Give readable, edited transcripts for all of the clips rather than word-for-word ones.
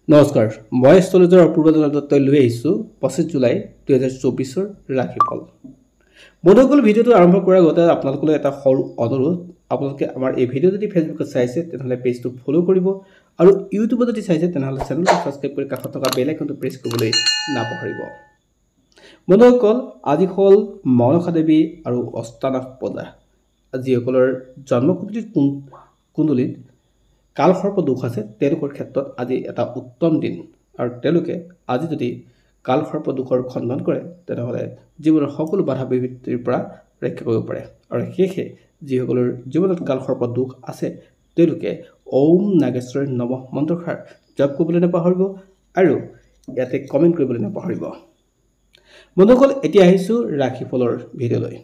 নমস্কাৰ মই স্থলজৰ অপূৰ্বজনক দত্তই লৈ আহিছোঁ 25 জুলাই 2024 ৰাশিফল বন্ধুসকল ভিডিঅ'টো আৰম্ভ কৰাৰ আগতে আপোনালোকলৈ এটা সৰু অনুৰোধ আপোনালোকে আমাৰ এই ভিডিঅ' যদি ফেচবুকত চাইছে তেনেহলে পেজটো ফলো কৰিব আৰু ইউটিউবত যদি চাইছে তেনেহলে চেনেলটো সাবস্ক্ৰাইব কৰি কাষত থকা বেল আইকনটো প্ৰেছ কৰিবলৈ নাপাহৰিব বন্ধুসকল আজি হল মনসা দেৱী আৰু অষ্টাদশ পূজা যিসকলৰ জন্মকুণ্ডলীত কালসৰ্প দোষ আছে তেওঁলোকৰ ক্ষেত্ৰত আজি এটা উত্তম দিন আৰু তেওঁলোকে আজি যদি কালসৰ্প দোষৰ খণ্ডন কৰে তেনেহলে জীৱনৰ সকলো বাধা বিপত্তিৰ পৰা ৰক্ষা কৰিব পাৰে আৰু হেহে যিসকলৰ জীৱনত কালসৰ্প দোষ আছে তেওঁলোকে ওম নাগেশ্বৰ নমঃ মন্ত্ৰষাৰ জপ কৰিবলৈ নাপাহৰিব আৰু ইয়াতে কমেন্ট কৰিবলৈ নাপাহৰিব বন্ধুসকল এতিয়া আহিছো ৰাশিফলৰ ভিডিঅ'লৈ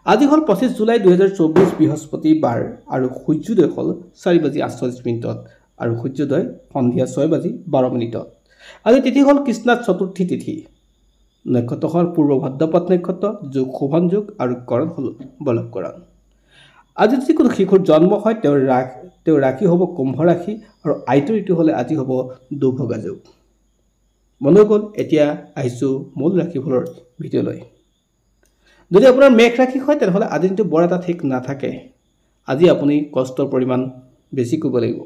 আজি হল 25 জুলাই 2024 বৃহস্পতিবাৰ আৰু সূৰ্যোদয় হল 4:48 আৰু সূৰ্যোদয় সন্ধিয়া 6:12 আজি তিথি হল কৃষ্ণা চতুৰ্থী তিথি নক্ষত্ৰ হল পূৰ্ব ভাদ্ৰপদ নক্ষত্ৰ যোগ শোভন যোগ আৰু কৰণ হল বলৱকৰণ আজি যদি কোনো শিশুৰ জন্ম হয় তেওঁৰ ৰাশি হ'ব কুম্ভ ৰাশি আৰু আইতৰ ঋতু হলে আজি হ'ব দুভগা যোগ বন্ধুসকল এতিয়া আহিছো মূল ৰাশিফলৰ ভিডিঅ'লৈ যদি আপোনাৰ মেঘ ৰাশি হয় তেনেহলে আজি দিনটো বৰ এটা ঠিক নাথাকে আজি আপুনি কষ্টৰ পৰিমাণ বেছি কৰিব লাগিব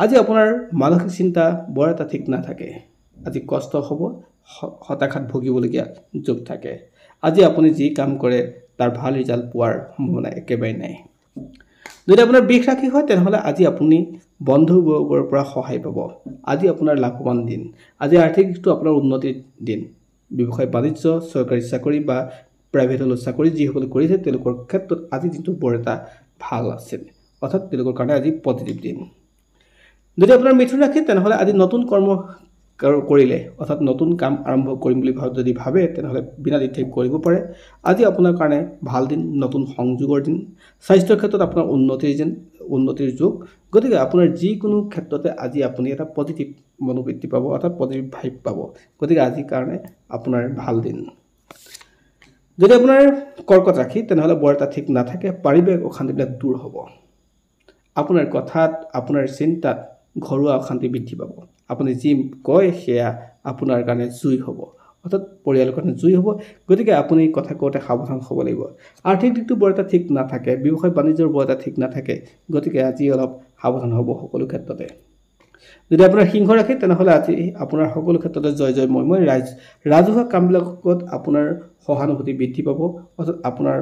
আজি আপোনাৰ মানসিক চিন্তা বৰ এটা ঠিক নাথাকে আজি কষ্ট হ'ব হতাশাত ভুগিবলগীয়া যোগ থাকে আজি আপুনি যি কাম কৰে তাৰ ভাল ৰিজাল্ট পোৱাৰ সম্ভাৱনা একেবাৰে নাই যদি আপোনাৰ বৃষ ৰাশি হয় তেনেহলে আজি আপুনি বন্ধুবৰ্গৰ পৰা সহায় পাব আজি আপোনাৰ লাভৱান দিন আজি আৰ্থিক দিশটো আপোনাৰ উন্নতিৰ দিন ব্যৱসায় বাণিজ্য চৰকাৰী চাকৰি বা প্ৰাইভেট চাকৰি যিসকলে কৰিছে তেওঁলোকৰ ক্ষেত্ৰত আজি দিনটো বৰ এটা ভাল আছে অৰ্থাৎ তেওঁলোকৰ কাৰণে আজি পজিটিভ দিন যদি আপোনাৰ মিথুন ৰাশি তেনেহলে আজি নতুন কৰ্ম কৰিলে অৰ্থাৎ নতুন কাম আৰম্ভ কৰিম বুলি যদি ভাবে তেনেহলে বিনা দ্বিধাই কৰিব পাৰে আজি আপোনাৰ কাৰণে ভাল দিন নতুন সংযোগৰ দিন স্বাস্থ্যৰ ক্ষেত্ৰত আপোনাৰ উন্নতিৰ যোগ গতিকে আপোনাৰ যিকোনো ক্ষেত্ৰতে আজি আপুনি এটা পজিটিভ মনোবৃত্তি পাব অৰ্থাৎ পজিটিভ ভাইব পাব গতিকে আজিৰ কাৰণে আপোনাৰ ভাল দিন যদি আপোনাৰ কৰ্কট ৰাশি তেনেহলে বৰ এটা ঠিক নাথাকে পাৰিবাৰিক অশান্তিবিলাক দূৰ হ'ব আপোনাৰ কথাত আপোনাৰ চিন্তাত ঘৰুৱা অশান্তি বৃদ্ধি পাব আপুনি যি কয় সেয়া আপোনাৰ কাৰণে জুই হ'ব অৰ্থাৎ পৰিয়ালৰ কাৰণে জুই হ'ব গতিকে আপুনি কথা কওঁতে সাৱধান হ'ব লাগিব আৰ্থিক দিশটো বৰ এটা ঠিক নাথাকে ব্যৱসায় বাণিজ্যৰ বৰ এটা ঠিক নাথাকে গতিকে আজি অলপ সাৱধান হ'ব সকলো ক্ষেত্ৰতে যদি আপোনাৰ সিংহ ৰাশি তেনেহলে আজি আপোনাৰ সকলো ক্ষেত্ৰতে জয় মই ৰাজহুৱা কামবিলাকত আপোনাৰ সহানুভূতি বৃদ্ধি পাব অৰ্থাৎ আপোনাৰ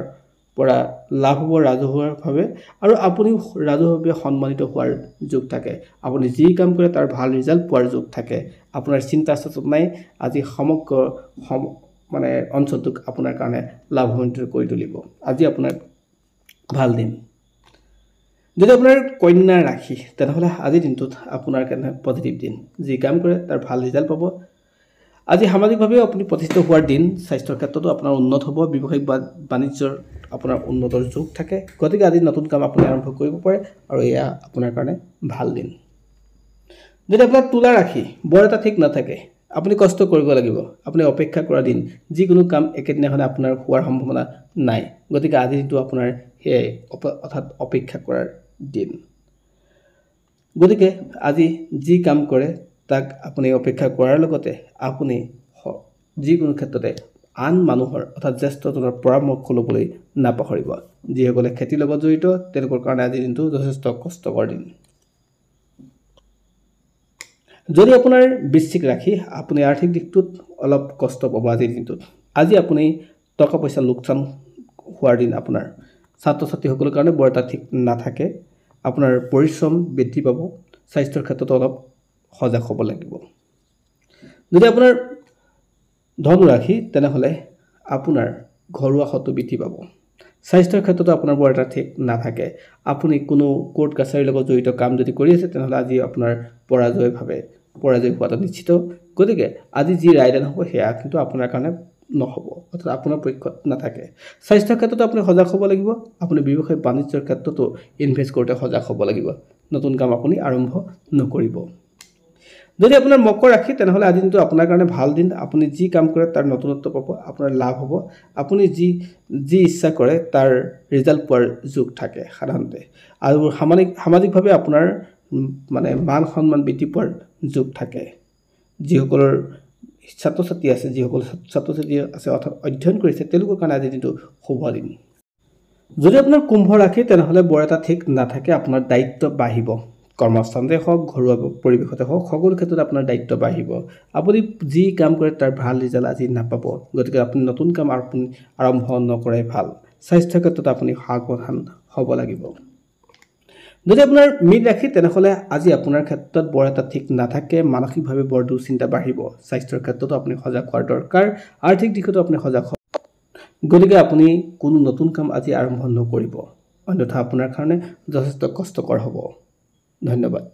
পৰা লাভ হ'ব ৰাজহুৱাভাৱে আৰু আপুনি ৰাজহুৱাভাৱে সন্মানিত হোৱাৰ যোগ থাকে আপুনি যি কাম কৰে তাৰ ভাল ৰিজাল্ট পোৱাৰ যোগ থাকে আপোনাৰ চিন্তা চেতনা নাই আজি সমগ্ৰ মানে অঞ্চলটোক আপোনাৰ কাৰণে লাভান্বিত কৰি তুলিব আজি আপোনাৰ ভাল দিন যদি আপোনাৰ কন্যা ৰাশি তেনেহলে আজি দিনটোত আপোনাৰ কাৰণে পজিটিভ দিন যি কাম কৰে তাৰ ভাল ৰিজাল্ট পাব আজি সামাজিকভাৱে আপুনি প্ৰতিষ্ঠিত হোৱাৰ দিন স্বাস্থ্যৰ ক্ষেত্ৰতো আপোনাৰ উন্নত হ'ব ব্যৱসায়িক বাণিজ্যৰ আপোনাৰ উন্নতৰ যোগ থাকে গতিকে আজি নতুন কাম আপুনি আৰম্ভ কৰিব পাৰে আৰু এয়া আপোনাৰ কাৰণে ভাল দিন যদি আপোনাৰ তুলা ৰাশি বৰ এটা ঠিক নাথাকে আপুনি কষ্ট কৰিব লাগিব আপুনি অপেক্ষা কৰা দিন যিকোনো কাম একেদিনাখনে আপোনাৰ হোৱাৰ সম্ভাৱনা নাই গতিকে আজি দিনটো আপোনাৰ হেই অৰ্থাৎ অপেক্ষা কৰাৰ দিন গতিকে আজি যি কাম কৰে তাক আপুনি অপেক্ষা কৰাৰ লগতে আপুনি যিকোনো ক্ষেত্ৰতে আন মানুহৰ অৰ্থাৎ জ্যেষ্ঠজনৰ পৰামৰ্শ ল'বলৈ নাপাহৰিব যিসকলে খেতিৰ লগত জড়িত তেওঁলোকৰ কাৰণে আজি দিনটো যথেষ্ট কষ্টকৰ দিন যদি আপোনাৰ বৃশ্চিক ৰাশি আপুনি আৰ্থিক দিশটোত অলপ কষ্ট পাব আজিৰ দিনটোত আজি আপুনি টকা পইচা লোকচান হোৱাৰ দিন আপোনাৰ ছাত্ৰ ছাত্ৰীসকলৰ কাৰণে বৰ এটা ঠিক নাথাকে আপোনাৰ পৰিশ্ৰম বৃদ্ধি পাব স্বাস্থ্যৰ ক্ষেত্ৰত অলপ সজাগ হ'ব লাগিব যদি আপোনাৰ ধনু ৰাশি তেনেহলে আপোনাৰ ঘৰুৱা শত্ৰু বৃদ্ধি পাব স্বাস্থ্যৰ ক্ষেত্ৰতো আপোনাৰ বৰ এটা ঠিক নাথাকে আপুনি কোনো কোৰ্ট কাছাৰীৰ লগত জড়িত কাম যদি কৰি আছে তেনেহলে আজি আপোনাৰ পৰাজয় হোৱাটো নিশ্চিত গতিকে আজি যি ৰায়দান হ'ব সেয়া কিন্তু আপোনাৰ কাৰণে নহ'ব অৰ্থাৎ আপোনাৰ পক্ষত নাথাকে স্বাস্থ্যৰ ক্ষেত্ৰত আপুনি সজাগ হ'ব লাগিব আপুনি ব্যৱসায় বাণিজ্যৰ ক্ষেত্ৰতো ইনভেষ্ট কৰোঁতে সজাগ হ'ব লাগিব নতুন কাম আপুনি আৰম্ভ নকৰিব যদি আপোনাৰ মকৰ ৰাশি তেনেহলে আজি দিনটো আপোনাৰ কাৰণে ভাল দিন আপুনি যি কাম কৰে তাৰ নতুনত্ব পাব আপোনাৰ লাভ হ'ব আপুনি যি ইচ্ছা কৰে তাৰ ৰিজাল্ট পোৱাৰ যোগ থাকে সাধাৰণতে আৰু সামাজিকভাৱে আপোনাৰ মানে মান সন্মান বৃদ্ধি পোৱাৰ যোগ থাকে যিসকলৰ ছাত্ৰ ছাত্ৰী আছে অৰ্থাৎ অধ্যয়ন কৰিছে তেওঁলোকৰ কাৰণে আজি দিনটো শুভ দিন যদি আপোনাৰ কুম্ভ ৰাশি তেনেহ'লে বৰ এটা ঠিক নাথাকে আপোনাৰ দায়িত্ব বাঢ়িব কৰ্মস্থানতে হওক ঘৰুৱা পৰিৱেশতে হওক সকলো ক্ষেত্ৰত আপোনাৰ দায়িত্ব বাঢ়িব আপুনি যি কাম কৰে তাৰ ভাল ৰিজাল্ট আজি নাপাব গতিকে আপুনি নতুন কাম আৰম্ভ নকৰাই ভাল স্বাস্থ্যৰ ক্ষেত্ৰত আপুনি সাৱধান হ'ব লাগিব যদি আপোনাৰ মীন ৰাশি তেনেহ'লে আজি আপোনাৰ ক্ষেত্ৰত বৰ এটা ঠিক নাথাকে মানসিকভাৱে বৰ দুশ্চিন্তা বাঢ়িব স্বাস্থ্যৰ ক্ষেত্ৰতো আপুনি সজাগ হোৱাৰ দৰকাৰ আৰ্থিক দিশতো আপুনি সজাগ গতিকে আপুনি কোনো নতুন কাম আজি আৰম্ভ নকৰিব অন্যথা আপোনাৰ কাৰণে যথেষ্ট কষ্টকৰ হ'ব ধন্যবাদ